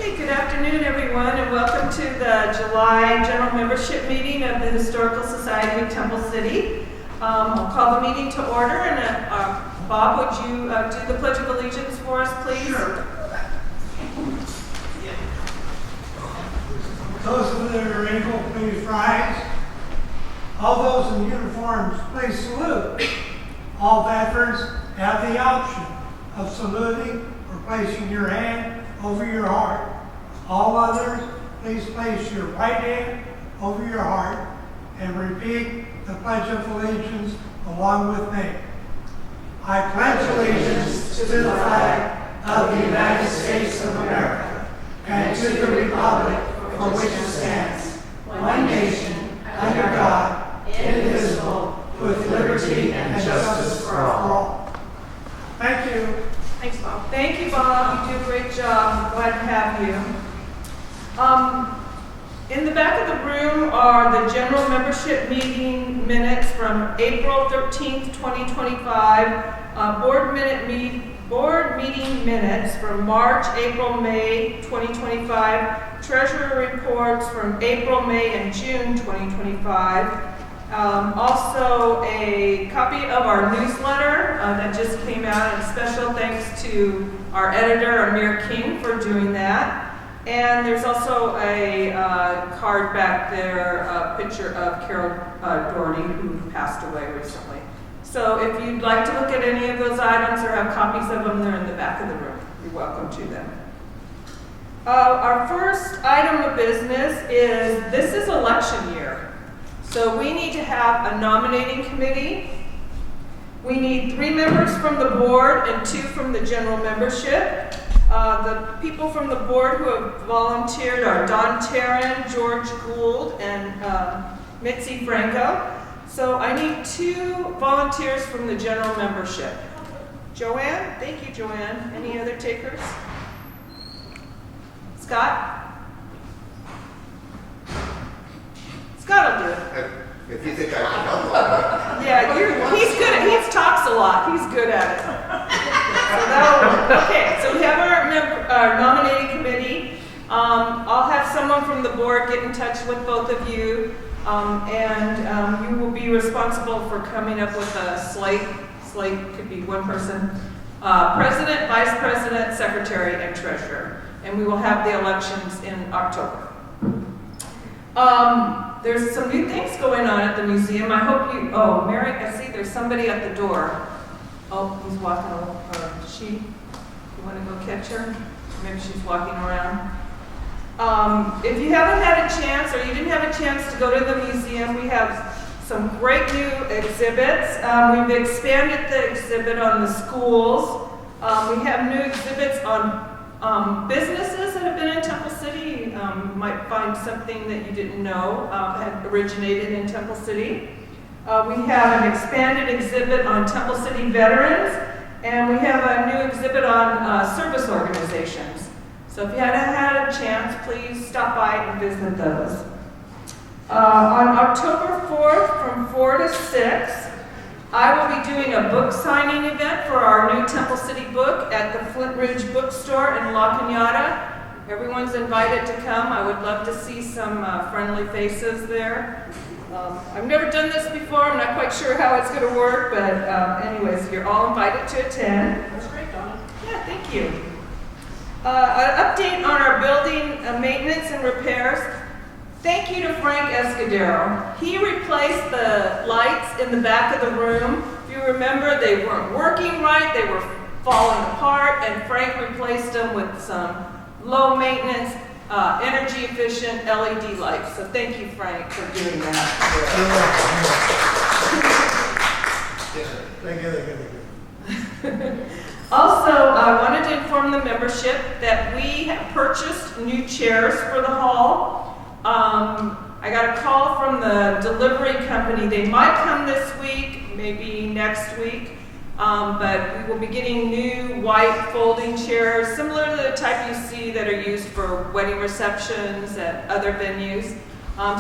Okay, good afternoon, everyone, and welcome to the July General Membership Meeting of the Historical Society of Temple City. I'll call the meeting to order, and Bob, would you do the Pledge of Allegiance for us, please? Sure. Those of you that are able, please rise. All those in uniforms, please salute. All veterans have the option of saluting or placing your hand over your heart. All others, please place your right hand over your heart and repeat the Pledge of Allegiance along with me. I pledge allegiance to the flag of the United States of America and to the republic for which it stands, one nation, under God, indivisible, with liberty and justice for all. Thank you. Thanks, Bob. Thank you, Bob. You do a great job. Glad to have you. In the back of the room are the general membership meeting minutes from April 13th, 2025, board meeting minutes from March, April, May 2025, treasurer reports from April, May, and June 2025. Also a copy of our newsletter that just came out, and special thanks to our editor, Amir King, for doing that. And there's also a card back there, a picture of Carol Doherty, who passed away recently. So if you'd like to look at any of those items or have copies of them, they're in the back of the room. You're welcome to them. Our first item of business is, this is election year. So we need to have a nominating committee. We need 3 members from the board and 2 from the general membership. The people from the board who have volunteered are Don Tarrin, George Gould, and Mitzi Franco. So I need 2 volunteers from the general membership. Joanne? Thank you, Joanne. Any other takers? Scott? Scott will do it. If you think I can help out. Yeah, he's good at it. He talks a lot. He's good at it. Okay, so we have our nominating committee. I'll have someone from the board get in touch with both of you, and you will be responsible for coming up with a slate. Slate could be one person. President, vice president, secretary, and treasurer. And we will have the elections in October. There's some new things going on at the museum. I hope you, Mary, I see there's somebody at the door. Oh, he's walking over, or she. You want to go catch her? Maybe she's walking around. If you haven't had a chance, or you didn't have a chance to go to the museum, we have some great new exhibits. We've expanded the exhibit on the schools. We have new exhibits on businesses that have been in Temple City. You might find something that you didn't know had originated in Temple City. We have an expanded exhibit on Temple City veterans, and we have a new exhibit on service organizations. So if you haven't had a chance, please stop by and visit those. On October 4th from 4 to 6, I will be doing a book signing event for our new Temple City book at the Flint Ridge Bookstore in La Cañada. Everyone's invited to come. I would love to see some friendly faces there. I've never done this before. I'm not quite sure how it's going to work, but anyways, you're all invited to attend. That's great, Donna. Yeah, thank you. An update on our building maintenance and repairs. Thank you to Frank Escudero. He replaced the lights in the back of the room. If you remember, they weren't working right, they were falling apart, and Frank replaced them with some low maintenance, energy efficient LED lights. So thank you, Frank, for doing that. Thank you. Also, I wanted to inform the membership that we have purchased new chairs for the hall. I got a call from the delivery company. They might come this week, maybe next week, but we will be getting new white folding chairs, similar to the type you see that are used for wedding receptions at other venues.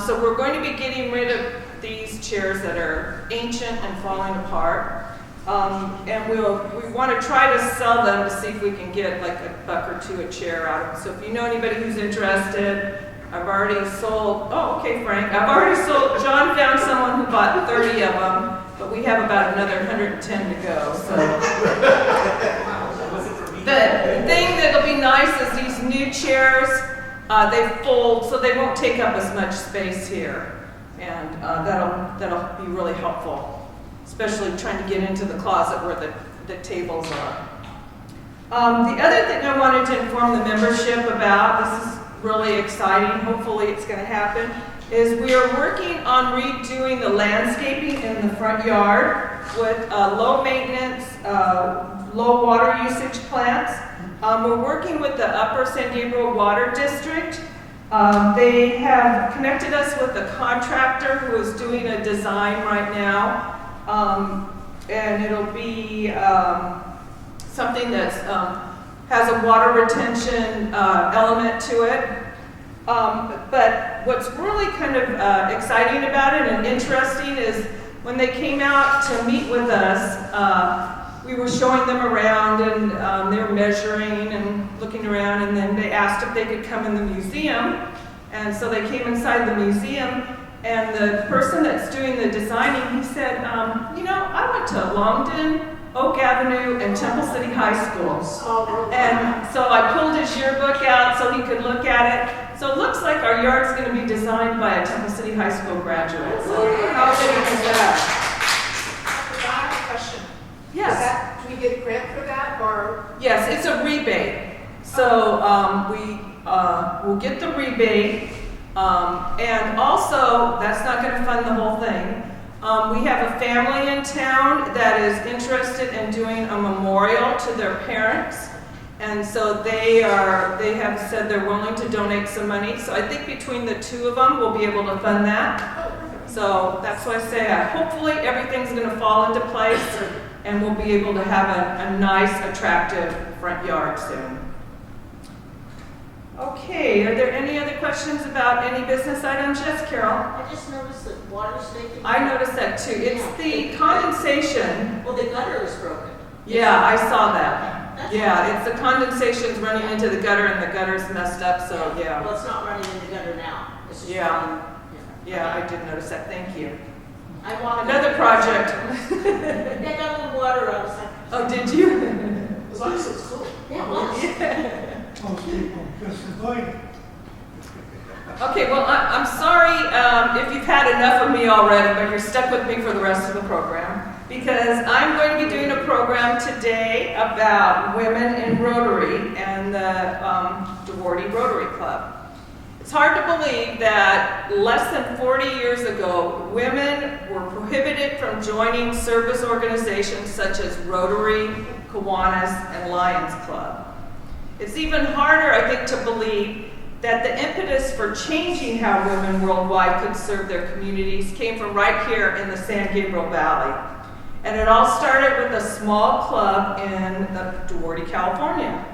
So we're going to be getting rid of these chairs that are ancient and falling apart. And we want to try to sell them to see if we can get like $1 or $2 a chair out of them. So if you know anybody who's interested, I've already sold, oh, okay, Frank, I've already sold, John found someone who bought 30 of them, but we have about another 110 to go, so. The thing that'll be nice is these new chairs, they fold, so they won't take up as much space here. And that'll be really helpful, especially trying to get into the closet where the tables are. The other thing I wanted to inform the membership about, this is really exciting, hopefully it's going to happen, is we are working on redoing the landscaping in the front yard with low maintenance, low water usage plants. We're working with the Upper San Gabriel Water District. They have connected us with a contractor who is doing a design right now, and it'll be something that has a water retention element to it. But what's really kind of exciting about it and interesting is when they came out to meet with us, we were showing them around and they were measuring and looking around, and then they asked if they could come in the museum. And so they came inside the museum, and the person that's doing the designing, he said, you know, I went to Longdon, Oak Avenue, and Temple City High School. And so I pulled his yearbook out so he could look at it. So it looks like our yard's going to be designed by a Temple City High School graduate. So how big is that? I have a question. Yes. Do we get a grant for that, or? Yes, it's a rebate. So we'll get the rebate, and also that's not going to fund the whole thing. We have a family in town that is interested in doing a memorial to their parents, and so they have said they're willing to donate some money. So I think between the two of them, we'll be able to fund that. So that's why I say hopefully everything's going to fall into place, and we'll be able to have a nice, attractive front yard soon. Okay, are there any other questions about any business items? Yes, Carol? I just noticed that water's leaking. I noticed that too. It's the condensation. Well, the gutter is broken. Yeah, I saw that. That's Yeah, it's the condensation's running into the gutter, and the gutter's messed up, so yeah. Well, it's not running in the gutter now. It's just Yeah. running. Yeah, I did notice that. Thank you. I walked Another project. They got a little water. I was like, Oh, did you? As long as it's cool. yeah, it was. Most people just avoid it. Okay, well, I'm sorry if you've had enough of me already, but you're stuck with me for the rest of the program, because I'm going to be doing a program today about women in Rotary and the Duarte Rotary Club. It's hard to believe that less than 40 years ago, women were prohibited from joining service organizations such as Rotary, Kiwanis, and Lions Club. It's even harder, I think, to believe that the impetus for changing how women worldwide could serve their communities came from right here in the San Gabriel Valley. And it all started with a small club in Duarte, California.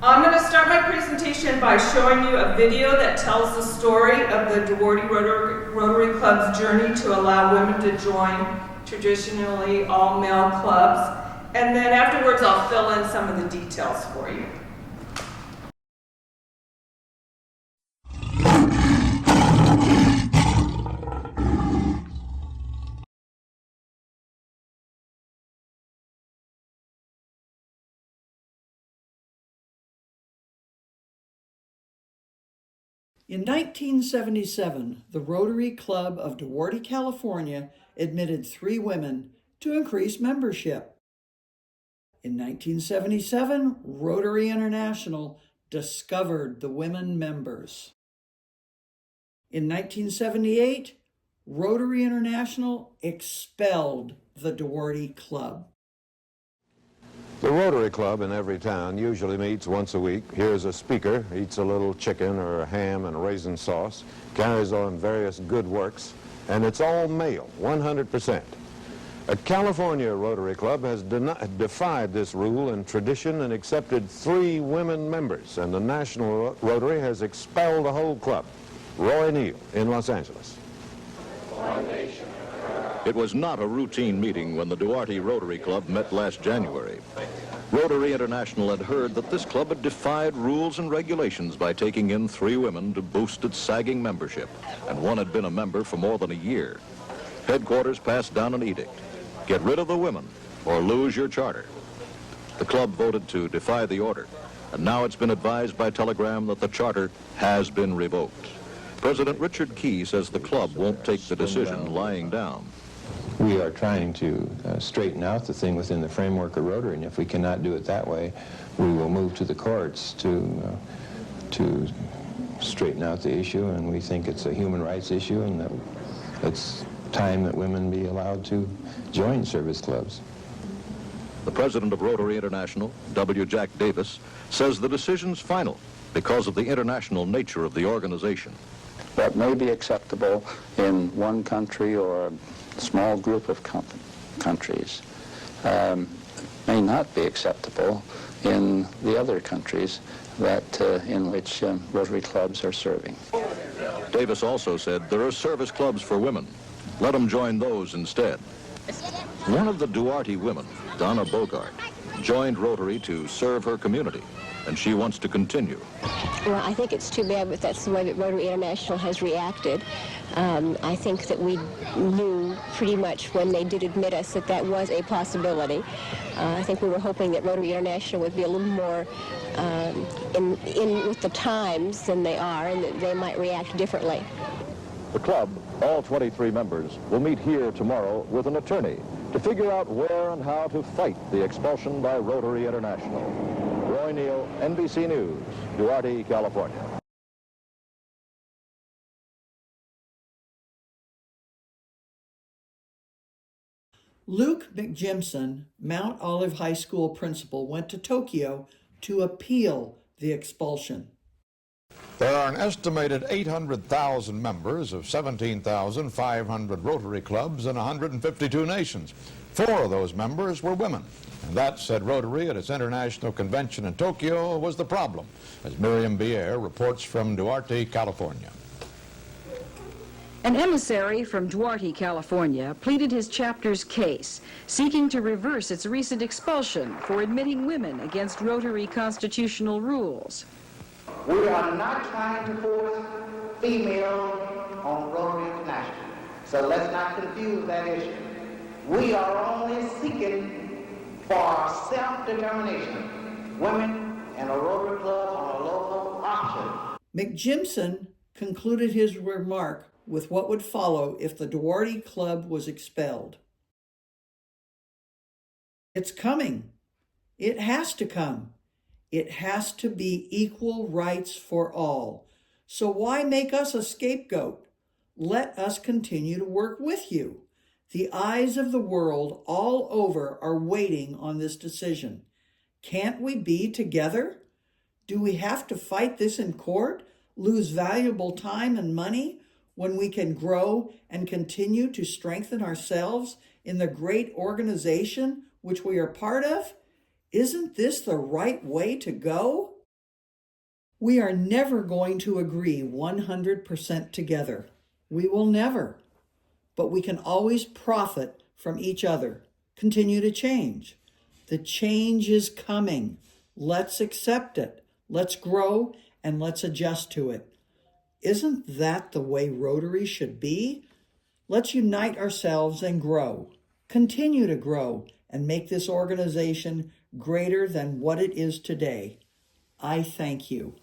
I'm going to start my presentation by showing you a video that tells the story of the Duarte Rotary Club's journey to allow women to join traditionally all-male clubs. And then afterwards, I'll fill in some of the details for you. In 1977, the Rotary Club of Duarte, California admitted 3 women to increase membership. In 1977, Rotary International discovered the women members. In 1978, Rotary International expelled the Duarte Club. The Rotary Club in every town usually meets once a week. Here's a speaker, eats a little chicken or a ham and a raisin sauce, carries on various good works, and it's all male, 100%. A California Rotary Club has defied this rule and tradition and accepted 3 women members, and the National Rotary has expelled the whole club. Roy Neal in Los Angeles. One nation. It was not a routine meeting when the Duarte Rotary Club met last January. Rotary International had heard that this club had defied rules and regulations by taking in 3 women to boost its sagging membership, and one had been a member for more than a year. Headquarters passed down an edict: get rid of the women or lose your charter. The club voted to defy the order, and now it's been advised by telegram that the charter has been revoked. President Richard Key says the club won't take the decision lying down. We are trying to straighten out the thing within the framework of Rotary, and if we cannot do it that way, we will move to the courts to straighten out the issue, and we think it's a human rights issue and that it's time that women be allowed to join service clubs. The president of Rotary International, W. Jack Davis, says the decision's final because of the international nature of the organization. What may be acceptable in one country or a small group of countries may not be acceptable in the other countries that in which Rotary clubs are serving. Davis also said there are service clubs for women. Let them join those instead. One of the Duarte women, Donna Bogart, joined Rotary to serve her community, and she wants to continue. Well, I think it's too bad, but that's the way that Rotary International has reacted. I think that we knew pretty much when they did admit us that that was a possibility. I think we were hoping that Rotary International would be a little more in with the times than they are, and that they might react differently. The club, all 23 members, will meet here tomorrow with an attorney to figure out where and how to fight the expulsion by Rotary International. Roy Neal, NBC News, Duarte, California. Luke McJimson, Mount Olive High School principal, went to Tokyo to appeal the expulsion. There are an estimated 800,000 members of 17,500 Rotary clubs in 152 nations. 4 of those members were women. And that, said Rotary at its international convention in Tokyo, was the problem, as Miriam Bier reports from Duarte, California. An emissary from Duarte, California, pleaded his chapter's case, seeking to reverse its recent expulsion for admitting women against Rotary constitutional rules. We are not trying to force female on Rotary International, so let's not confuse that issue. We are only seeking for self-determination. Women in a Rotary club on a local option. McJimson concluded his remark with what would follow if the Duarte Club was expelled. It's coming. It has to come. It has to be equal rights for all. So why make us a scapegoat? Let us continue to work with you. The eyes of the world all over are waiting on this decision. Can't we be together? Do we have to fight this in court, lose valuable time and money, when we can grow and continue to strengthen ourselves in the great organization which we are part of? Isn't this the right way to go? We are never going to agree 100% together. We will never. But we can always profit from each other, continue to change. The change is coming. Let's accept it. Let's grow and let's adjust to it. Isn't that the way Rotary should be? Let's unite ourselves and grow. Continue to grow and make this organization greater than what it is today. I thank you.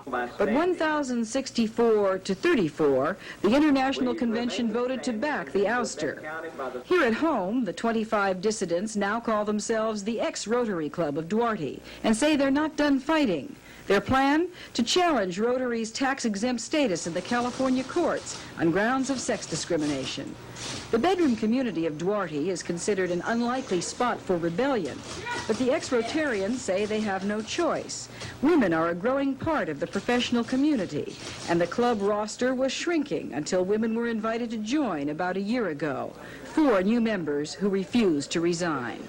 But 1,064 to 34, the International Convention voted to back the ouster. Here at home, the 25 dissidents now call themselves the X-Rotary Club of Duarte and say they're not done fighting. Their plan? To challenge Rotary's tax-exempt status in the California courts on grounds of sex discrimination. The bedroom community of Duarte is considered an unlikely spot for rebellion, but the ex-Rotarians say they have no choice. Women are a growing part of the professional community, and the club roster was shrinking until women were invited to join about a year ago. 4 new members who refused to resign.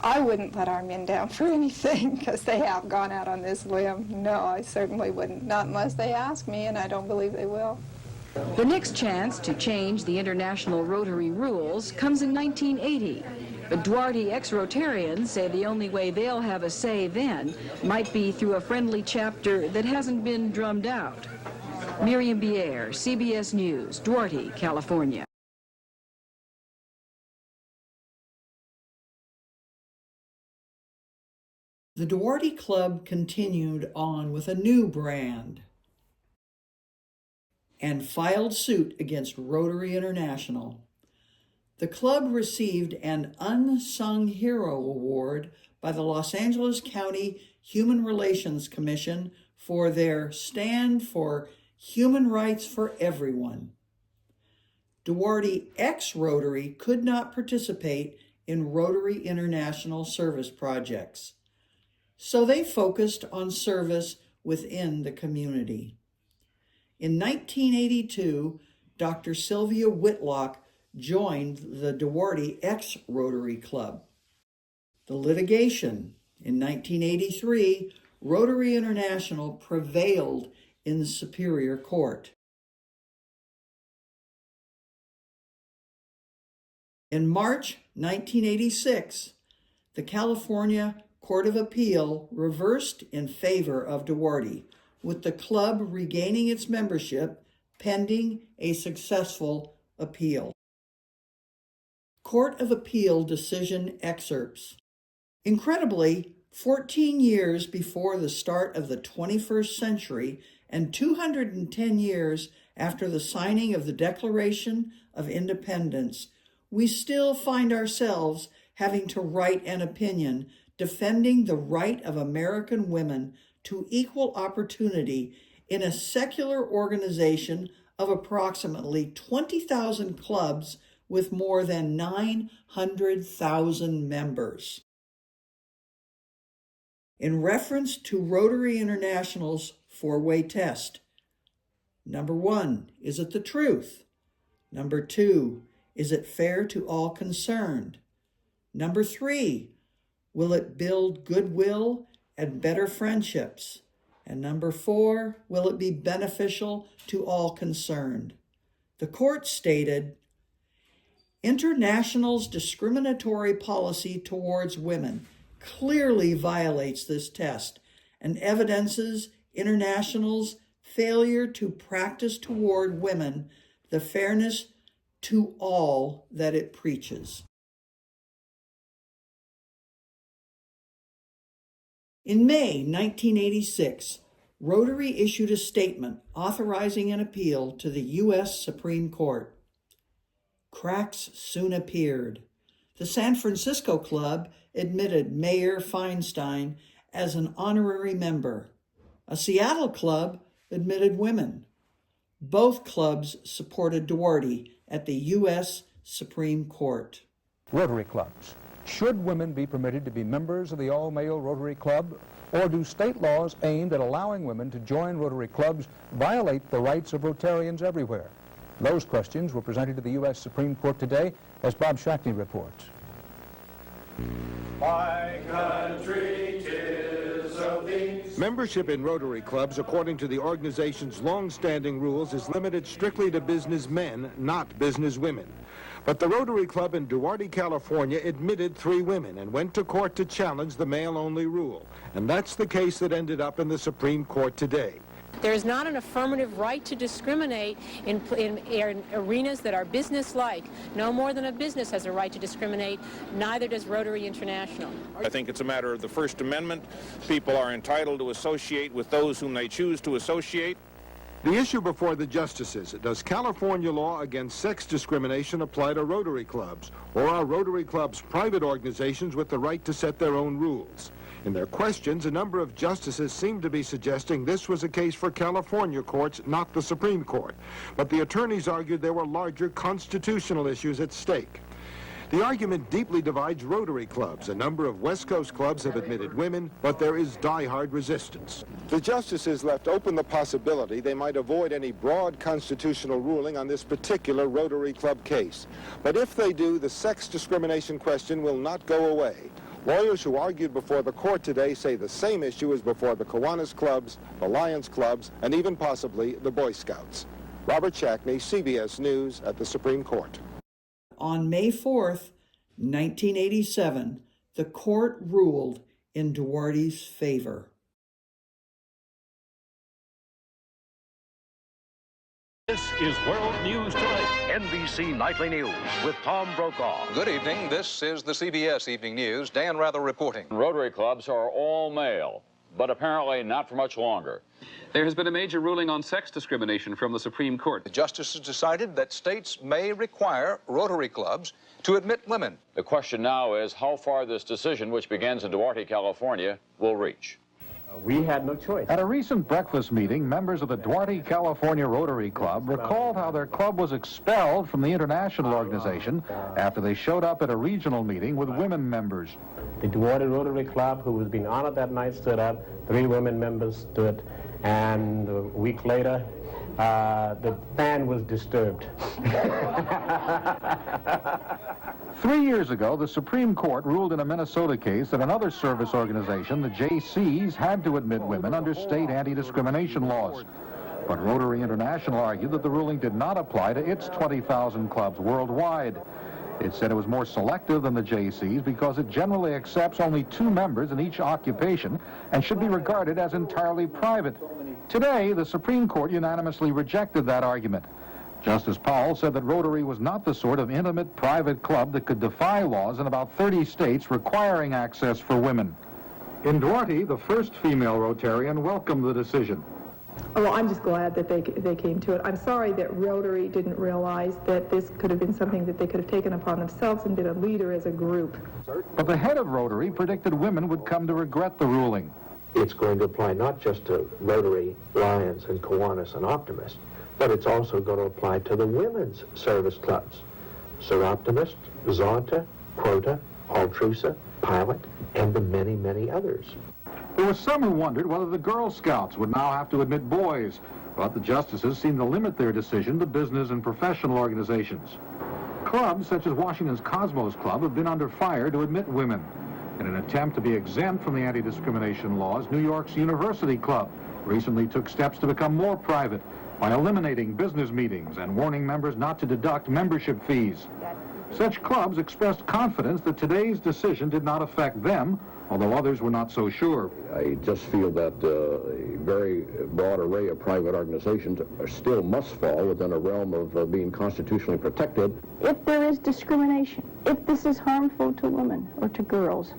I wouldn't let our men down for anything because they have gone out on this limb. No, I certainly wouldn't. Not unless they ask me, and I don't believe they will. The next chance to change the International Rotary rules comes in 1980. But Duarte X-Rotarians say the only way they'll have a say then might be through a friendly chapter that hasn't been drummed out. Miriam Bier, CBS News, Duarte, California. The Duarte Club continued on with a new brand and filed suit against Rotary International. The club received an Unsung Hero Award by the Los Angeles County Human Relations Commission for their stand for human rights for everyone. Duarte X-Rotary could not participate in Rotary International service projects, so they focused on service within the community. In 1982, Dr. Sylvia Whitlock joined the Duarte X-Rotary Club. The litigation in 1983, Rotary International prevailed in the Superior Court. In March 1986, the California Court of Appeal reversed in favor of Duarte, with the club regaining its membership pending a successful appeal. Court of Appeal decision excerpts. Incredibly, 14 years before the start of the 21st century and 210 years after the signing of the Declaration of Independence, we still find ourselves having to write an opinion defending the right of American women to equal opportunity in a secular organization of approximately 20,000 clubs with more than 900,000 members. In reference to Rotary International's four-way test, number 1, is it the truth? Number 2, is it fair to all concerned? Number 3, will it build goodwill and better friendships? And number 4, will it be beneficial to all concerned? The court stated, International's discriminatory policy towards women clearly violates this test and evidences International's failure to practice toward women the fairness to all that it preaches. In May 1986, Rotary issued a statement authorizing an appeal to the U.S. Supreme Court. Cracks soon appeared. The San Francisco Club admitted Mayor Feinstein as an honorary member. A Seattle club admitted women. Both clubs supported Duarte at the U.S. Supreme Court. Rotary clubs. Should women be permitted to be members of the all-male Rotary Club, or do state laws aimed at allowing women to join Rotary clubs violate the rights of Rotarians everywhere? Those questions were presented to the U.S. Supreme Court today, as Bob Shackney reports. My country 'tis of these. Membership in Rotary clubs, according to the organization's long-standing rules, is limited strictly to businessmen, not businesswomen. But the Rotary Club in Duarte, California admitted 3 women and went to court to challenge the male-only rule. And that's the case that ended up in the Supreme Court today. There is not an affirmative right to discriminate in arenas that are business-like. No more than a business has a right to discriminate, neither does Rotary International. I think it's a matter of the First Amendment. People are entitled to associate with those whom they choose to associate. The issue before the justices, does California law against sex discrimination apply to Rotary clubs, or are Rotary clubs private organizations with the right to set their own rules? In their questions, a number of justices seemed to be suggesting this was a case for California courts, not the Supreme Court. But the attorneys argued there were larger constitutional issues at stake. The argument deeply divides Rotary clubs. A number of West Coast clubs have admitted women, but there is die-hard resistance. The justices left open the possibility they might avoid any broad constitutional ruling on this particular Rotary club case. But if they do, the sex discrimination question will not go away. Lawyers who argued before the court today say the same issue is before the Kiwanis clubs, the Lions clubs, and even possibly the Boy Scouts. Robert Shackney, CBS News at the Supreme Court. On May 4th, 1987, the court ruled in Duarte's favor. This is World News Tonight, NBC Nightly News with Tom Brokaw. Good evening. This is the CBS Evening News. Dan Rather reporting. Rotary clubs are all male, but apparently not for much longer. There has been a major ruling on sex discrimination from the Supreme Court. The justices decided that states may require Rotary clubs to admit women. The question now is how far this decision, which begins in Duarte, California, will reach. We had no choice. At a recent breakfast meeting, members of the Duarte, California Rotary Club recalled how their club was expelled from the international organization after they showed up at a regional meeting with women members. The Duarte Rotary Club, who was being honored that night, stood up. 3 women members stood. And a week later, the fan was disturbed. 3 years ago, the Supreme Court ruled in a Minnesota case that another service organization, the JCs, had to admit women under state anti-discrimination laws. But Rotary International argued that the ruling did not apply to its 20,000 clubs worldwide. It said it was more selective than the JCs because it generally accepts only 2 members in each occupation and should be regarded as entirely private. Today, the Supreme Court unanimously rejected that argument. Justice Powell said that Rotary was not the sort of intimate private club that could defy laws in about 30 states requiring access for women. In Duarte, the first female Rotarian welcomed the decision. Oh, well, I'm just glad that they came to it. I'm sorry that Rotary didn't realize that this could have been something that they could have taken upon themselves and been a leader as a group. But the head of Rotary predicted women would come to regret the ruling. It's going to apply not just to Rotary, Lions, and Kiwanis and Optimist, but it's also going to apply to the women's service clubs. Seroptimist, Zonta, Quota, Altrusa, Pilot, and the many, many others. There were some who wondered whether the Girl Scouts would now have to admit boys, but the justices seemed to limit their decision to business and professional organizations. Clubs such as Washington's Cosmos Club have been under fire to admit women. In an attempt to be exempt from the anti-discrimination laws, New York's University Club recently took steps to become more private by eliminating business meetings and warning members not to deduct membership fees. Such clubs expressed confidence that today's decision did not affect them, although others were not so sure. I just feel that a very broad array of private organizations still must fall within a realm of being constitutionally protected. If there is discrimination, if this is harmful to women or to girls,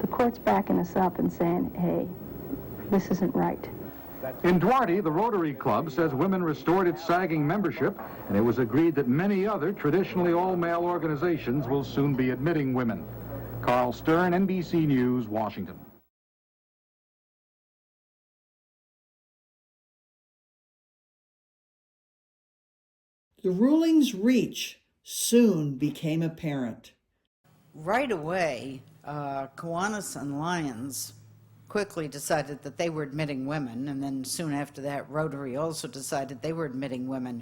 the court's backing us up and saying, hey, this isn't right. In Duarte, the Rotary Club says women restored its sagging membership, and it was agreed that many other traditionally all-male organizations will soon be admitting women. Carl Stern, NBC News, Washington. The ruling's reach soon became apparent. Right away, Kiwanis and Lions quickly decided that they were admitting women, and then soon after that, Rotary also decided they were admitting women.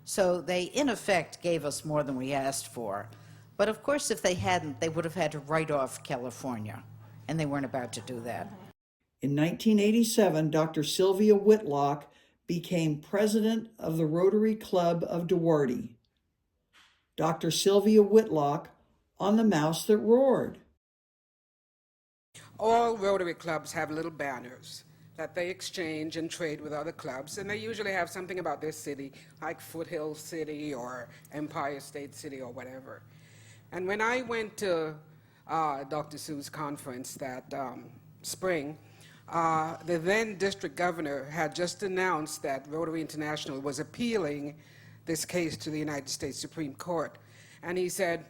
So they, in effect, gave us more than we asked for. But of course, if they hadn't, they would have had to write off California, and they weren't about to do that. In 1987, Dr. Sylvia Whitlock became president of the Rotary Club of Duarte. Dr. Sylvia Whitlock on the Mouse That Roared. All Rotary clubs have little banners that they exchange and trade with other clubs, and they usually have something about their city, like Foothill City or Empire State City or whatever. And when I went to Dr. Sue's conference that spring, the then district governor had just announced that Rotary International was appealing this case to the United States Supreme Court. And he said,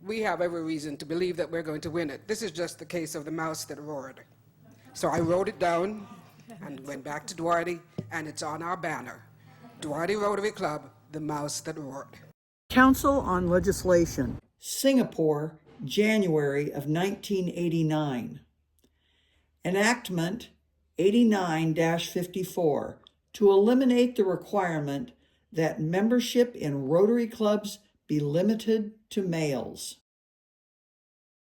we have every reason to believe that we're going to win it. This is just the case of the mouse that roared. So I wrote it down and went back to Duarte, and it's on our banner. Duarte Rotary Club, the mouse that roared. Council on Legislation, Singapore, January of 1989. Enactment 89-54 to eliminate the requirement that membership in Rotary clubs be limited to males.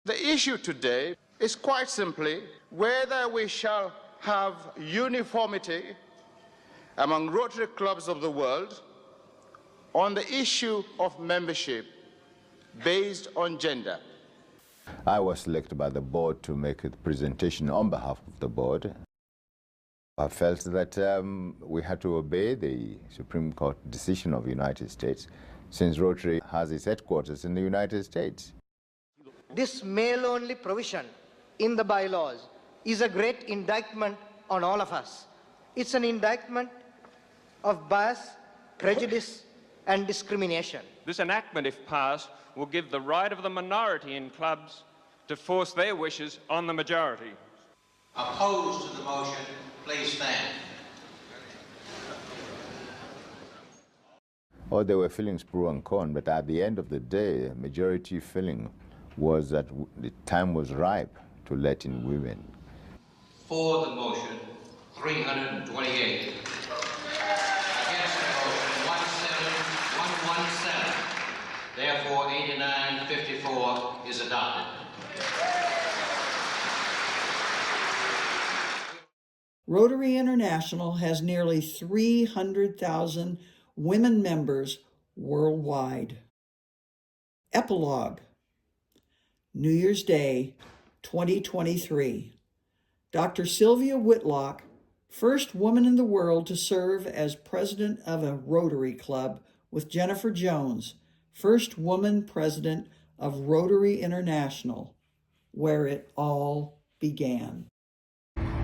The issue today is quite simply whether we shall have uniformity among Rotary clubs of the world on the issue of membership based on gender. I was selected by the board to make a presentation on behalf of the board. I felt that we had to obey the Supreme Court decision of the United States, since Rotary has its headquarters in the United States. This male-only provision in the bylaws is a great indictment on all of us. It's an indictment of bias, prejudice, and discrimination. This enactment, if passed, will give the right of the minority in clubs to force their wishes on the majority. Opposed to the motion, please stand. Oh, there were feelings pro and con, but at the end of the day, the majority feeling was that the time was ripe to let in women. For the motion, 328. Against the motion, 117. Therefore, 8954 is adopted. Rotary International has nearly 300,000 women members worldwide. Epilogue. New Year's Day, 2023. Dr. Sylvia Whitlock, first woman in the world to serve as president of a Rotary Club, with Jennifer Jones, first woman president of Rotary International, where it all began.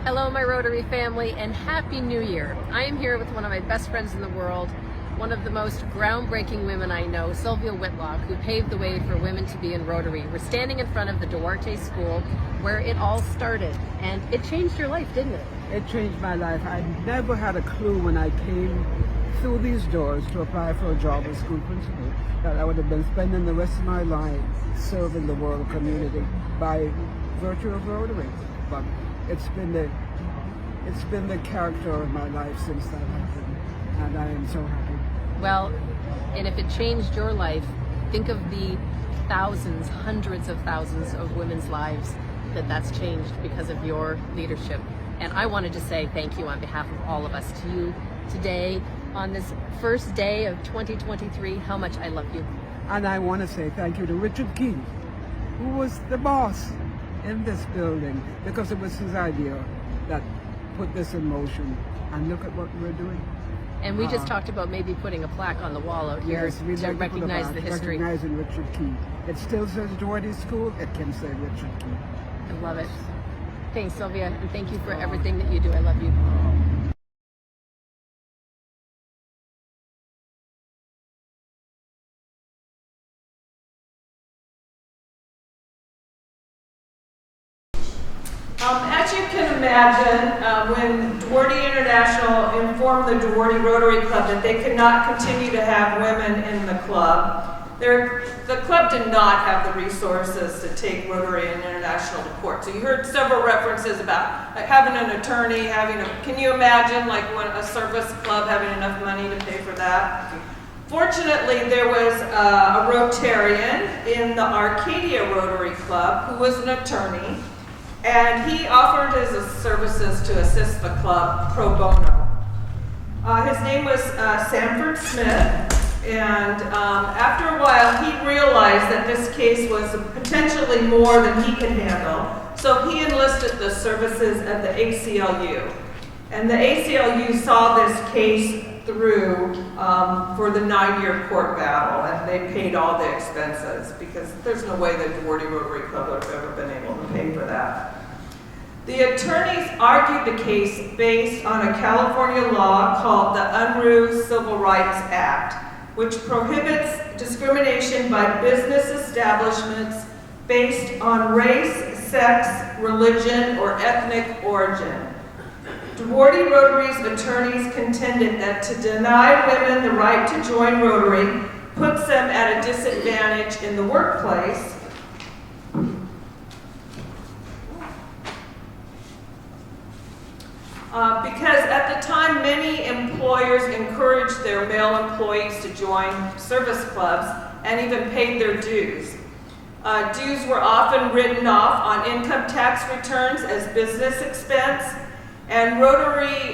Hello, my Rotary family, and Happy New Year. I am here with one of my best friends in the world, one of the most groundbreaking women I know, Sylvia Whitlock, who paved the way for women to be in Rotary. We're standing in front of the Duarte School where it all started, and it changed your life, didn't it? It changed my life. I never had a clue when I came through these doors to apply for a job as school principal that I would have been spending the rest of my life serving the world community by virtue of Rotary. But it's been the character of my life since that happened, and I am so happy. Well, and if it changed your life, think of the thousands, hundreds of thousands of women's lives that's changed because of your leadership. And I wanted to say thank you on behalf of all of us to you today on this first day of 2023, how much I love you. And I want to say thank you to Richard King, who was the boss in this building, because it was his idea that put this in motion. And look at what we're doing. And we just talked about maybe putting a plaque on the wall out here to recognize the history. Recognizing Richard Key. It still says Duarte School, it can say Richard Key. I love it. Thanks, Sylvia, and thank you for everything that you do. I love you. As you can imagine, when Duarte International informed the Duarte Rotary Club that they could not continue to have women in the club, the club did not have the resources to take Rotary International to court. So you heard several references about having an attorney, can you imagine like a service club having enough money to pay for that? Fortunately, there was a Rotarian in the Arcadia Rotary Club who was an attorney, and he offered his services to assist the club pro bono. His name was Sanford Smith, and after a while he realized that this case was potentially more than he could handle, so he enlisted the services of the ACLU. And the ACLU saw this case through for the 9-year court battle, and they paid all the expenses because there's no way the Duarte Rotary Club would have ever been able to pay for that. The attorneys argued the case based on a California law called the Unruh Civil Rights Act, which prohibits discrimination by business establishments based on race, sex, religion, or ethnic origin. Duarte Rotary's attorneys contended that to deny women the right to join Rotary puts them at a disadvantage in the workplace, because at the time many employers encouraged their male employees to join service clubs and even paid their dues. Dues were often written off on income tax returns as business expense, and Rotary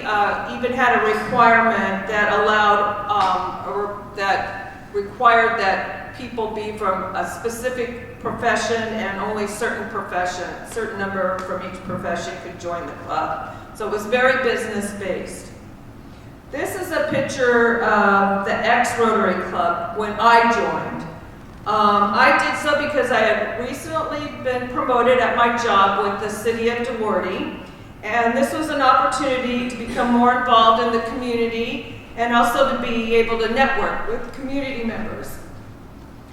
even had a requirement that allowed that required that people be from a specific profession and only certain number from each profession could join the club. So it was very business-based. This is a picture of the X-Rotary Club when I joined. I did so because I had recently been promoted at my job with the city of Duarte, and this was an opportunity to become more involved in the community and also to be able to network with community members.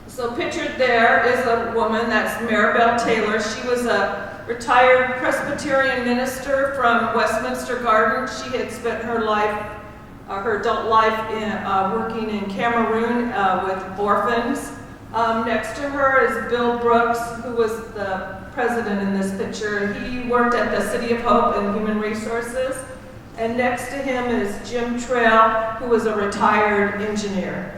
So pictured there is a woman, that's Maribel Taylor. She was a retired Presbyterian minister from Westminster Garden. She had spent her life, her adult life working in Cameroon with orphans. Next to her is Bill Brooks, who was the president in this picture. He worked at the City of Hope and Human Resources. And next to him is Jim Trail, who was a retired engineer.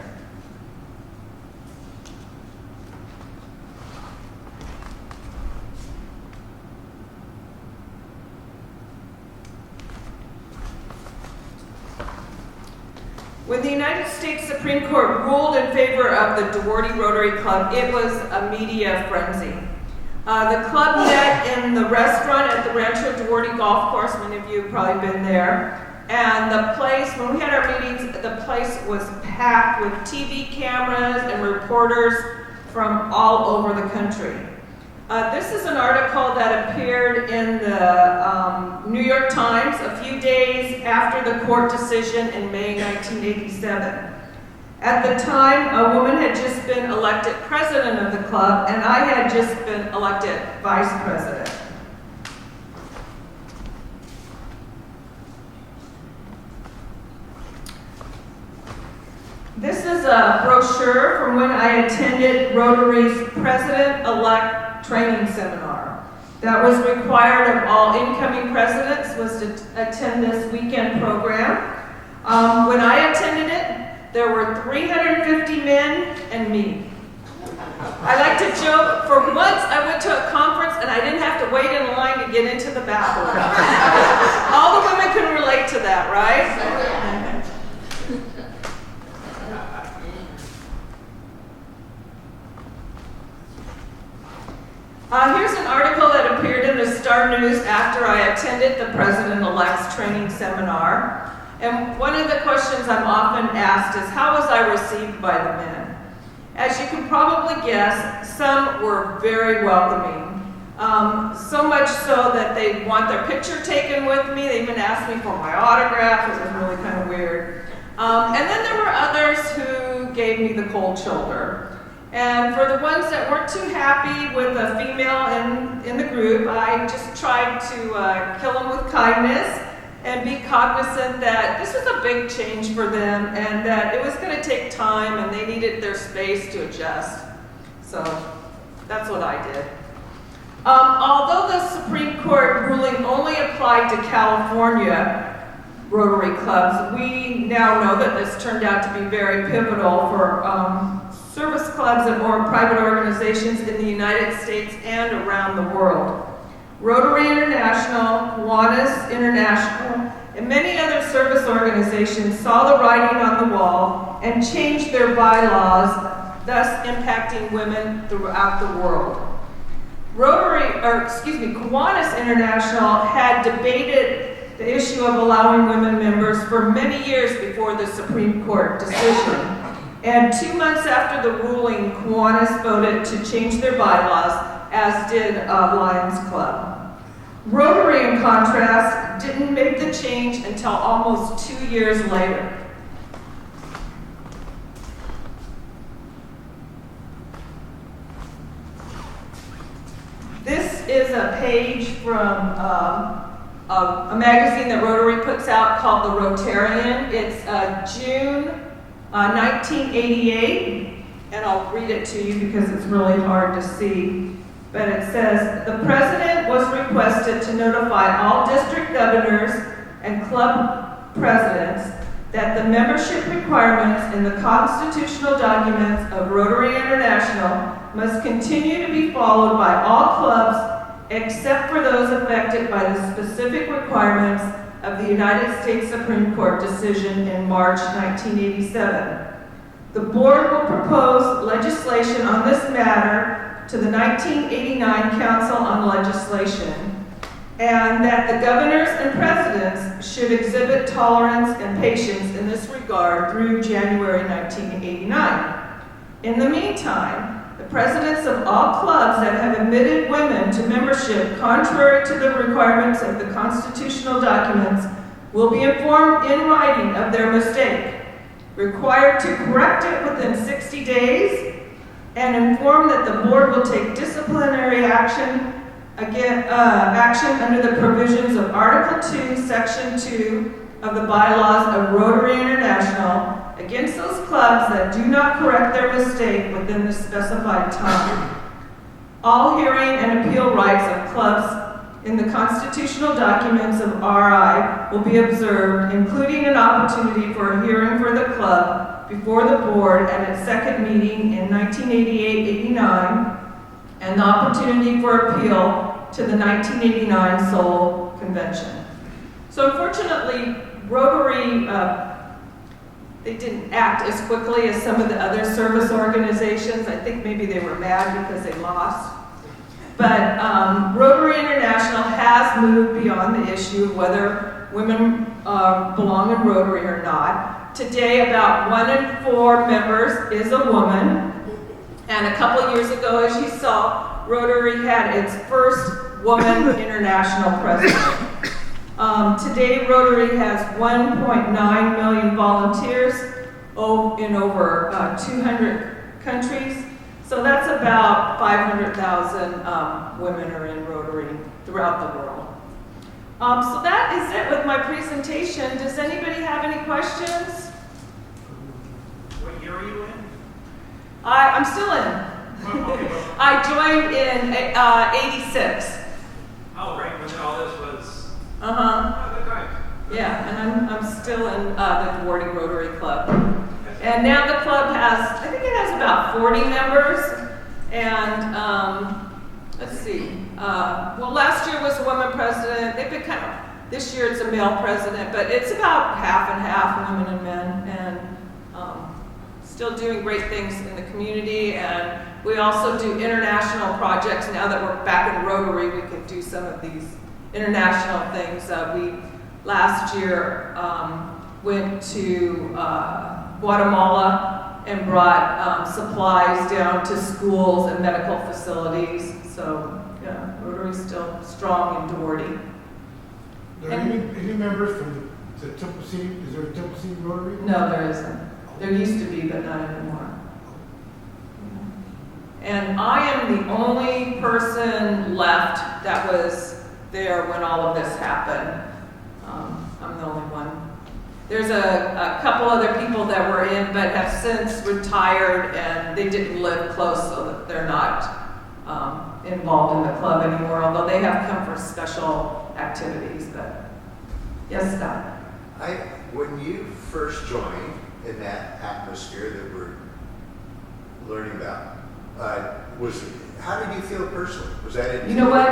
When the United States Supreme Court ruled in favor of the Duarte Rotary Club, it was a media frenzy. The club met in the restaurant at the Rancho Duarte Golf Course. Many of you have probably been there. And the place, when we had our meetings, the place was packed with TV cameras and reporters from all over the country. This is an article that appeared in the New York Times a few days after the court decision in May 1987. At the time, a woman had just been elected president of the club, and I had just been elected vice president. This is a brochure from when I attended Rotary's President-elect training seminar. That was required of all incoming presidents, was to attend this weekend program. When I attended it, there were 350 men and me. I like to joke, for once I went to a conference and I didn't have to wait in line to get into the bathroom. All the women can relate to that, right? Here's an article that appeared in the Star News after I attended the President-elect's training seminar. And one of the questions I'm often asked is, how was I received by the men? As you can probably guess, some were very welcoming. So much so that they want their picture taken with me. They even asked me for my autograph. It was really kind of weird. And then there were others who gave me the cold shoulder. And for the ones that weren't too happy with a female in the group, I just tried to kill them with kindness and be cognizant that this was a big change for them and that it was going to take time and they needed their space to adjust. So that's what I did. Although the Supreme Court ruling only applied to California Rotary clubs, we now know that this turned out to be very pivotal for service clubs and more private organizations in the United States and around the world. Rotary International, Kiwanis International, and many other service organizations saw the writing on the wall and changed their bylaws, thus impacting women throughout the world. Kiwanis International had debated the issue of allowing women members for many years before the Supreme Court decision. And 2 months after the ruling, Kiwanis voted to change their bylaws, as did Lions Club. Rotary, in contrast, didn't make the change until almost 2 years later. This is a page from a magazine that Rotary puts out called The Rotarian. It's June 1988, and I'll read it to you because it's really hard to see. But it says, the president was requested to notify all district governors and club presidents that the membership requirements in the constitutional documents of Rotary International must continue to be followed by all clubs except for those affected by the specific requirements of the United States Supreme Court decision in March 1987. The board will propose legislation on this matter to the 1989 Council on Legislation, and that the governors and presidents should exhibit tolerance and patience in this regard through January 1989. In the meantime, the presidents of all clubs that have admitted women to membership contrary to the requirements of the constitutional documents will be informed in writing of their mistake, required to correct it within 60 days, and informed that the board will take disciplinary action under the provisions of Article 2, Section 2 of the bylaws of Rotary International against those clubs that do not correct their mistake within the specified time. All hearing and appeal rights of clubs in the constitutional documents of RI will be observed, including an opportunity for a hearing for the club before the board at its second meeting in 1988-89, and the opportunity for appeal to the 1989 Seoul Convention. So unfortunately, Rotary, they didn't act as quickly as some of the other service organizations. I think maybe they were mad because they lost. But Rotary International has moved beyond the issue of whether women belong in Rotary or not. Today, about 1 in 4 members is a woman. And a couple of years ago, as you saw, Rotary had its first woman international president. Today, Rotary has 1.9 million volunteers in over 200 countries. So that's about 500,000 women are in Rotary throughout the world. So that is it with my presentation. Does anybody have any questions? What year are you in? I'm still in. I joined in 86. Oh, right, when all this was... Yeah, and I'm still in the Duarte Rotary Club. And now the club has, I think it has about 40 members. And let's see, well, last year was a woman president. They've been kind of, this year it's a male president, but it's about half and half, women and men. And still doing great things in the community. And we also do international projects. Now that we're back in Rotary, we can do some of these international things. We last year went to Guatemala and brought supplies down to schools and medical facilities. So yeah, Rotary's still strong in Duarte. Are there any members from the Temple City? Is there a Temple City Rotary? No, there isn't. There used to be, but not anymore. And I am the only person left that was there when all of this happened. I'm the only one. There's a couple other people that were in but have since retired, and they didn't live close, so that they're not involved in the club anymore, although they have come for special activities. But yes, Scott? When you first joined in that atmosphere that we're learning about, how did you feel personally? Was that you know what?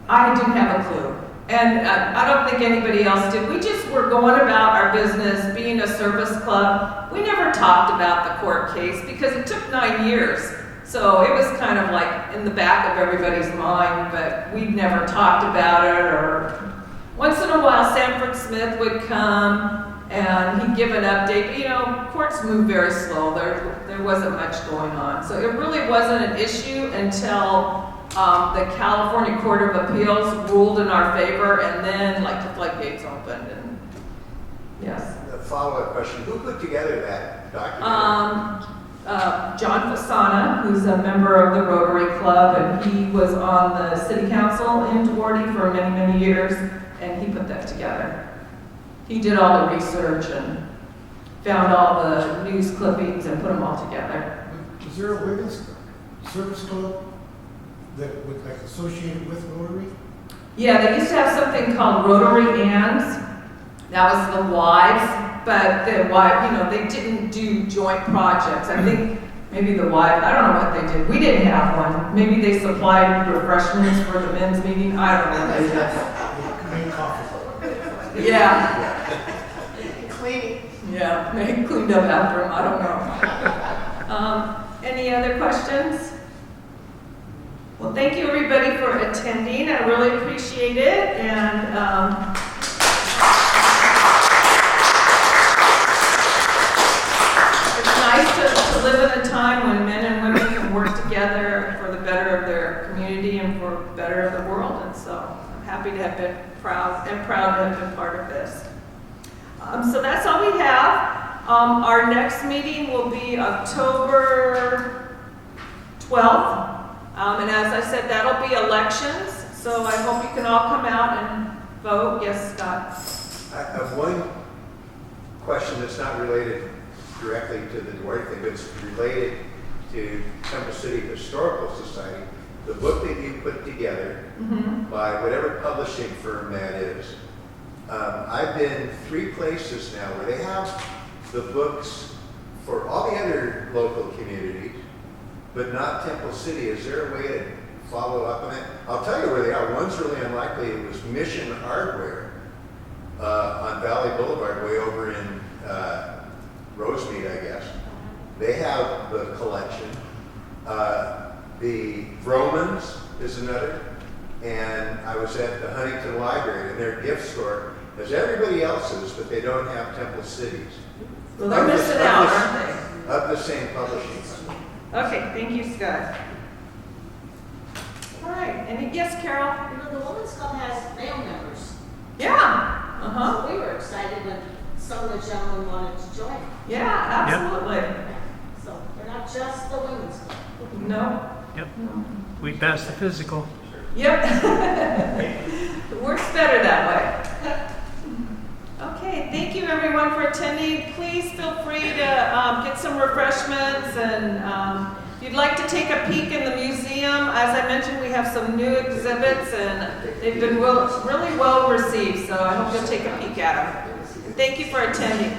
I didn't have a clue. And I don't think anybody else did. We just were going about our business, being a service club. We never talked about the court case because it took 9 years. So it was kind of like in the back of everybody's mind, but we'd never talked about it. Or once in a while, Sanford Smith would come and he'd give an update. But, you know, courts move very slow. There wasn't much going on. So it really wasn't an issue until the California Court of Appeals ruled in our favor, and then like the floodgates opened. And yes. A follow-up question: who put together that document? John Fasana, who's a member of the Rotary Club, and he was on the city council in Duarte for many, many years, and he put that together. He did all the research and found all the news clippings and put them all together. Is there a women's service club that was like associated with Rotary? Yeah, they used to have something called Rotary Anns. That was the wives, but the wives, you know, they didn't do joint projects. I think maybe the wives, I don't know what they did. We didn't have one. Maybe they supplied refreshments for the men's meeting. I don't know what they did. Make coffee. Yeah. Cleaning. Yeah, maybe cleaned up after him, I don't know. Any other questions? Well, thank you everybody for attending. I really appreciate it. And it's nice to live in a time when men and women can work together for the better of their community and for the better of the world. And so I'm happy to have been proud to have been part of this. So that's all we have. Our next meeting will be October 12th. And as I said, that'll be elections. So I hope you can all come out and vote. Yes, Scott? I have one question that's not related directly to the Duarte thing, but it's related to Temple City Historical Society. The book that you put together by whatever publishing firm that is, I've been 3 places now where they have the books for all the other local communities, but not Temple City. Is there a way to follow up on that? I'll tell you where they are. One's really unlikely. It was Mission Hardware on Valley Boulevard, way over in Rosemead, I guess. They have the collection. The Romans is another. And I was at the Huntington Library, and their gift store has everybody else's, but they don't have Temple City's. Well, they're missing out, aren't they? Of the same publishing. Okay, thank you, Scott. All right, and yes, Carol? You know, the Women's Club has male members. Yeah. So we were excited when some of the gentlemen wanted to join. Yeah, absolutely. So they're not just the Women's Club. No. Yep. We passed the physical. Yep. It works better that way. Okay, thank you everyone for attending. Please feel free to get some refreshments, and if you'd like to take a peek in the museum, as I mentioned, we have some new exhibits and they've been really well received, so I hope you'll take a peek at them. Thank you for attending.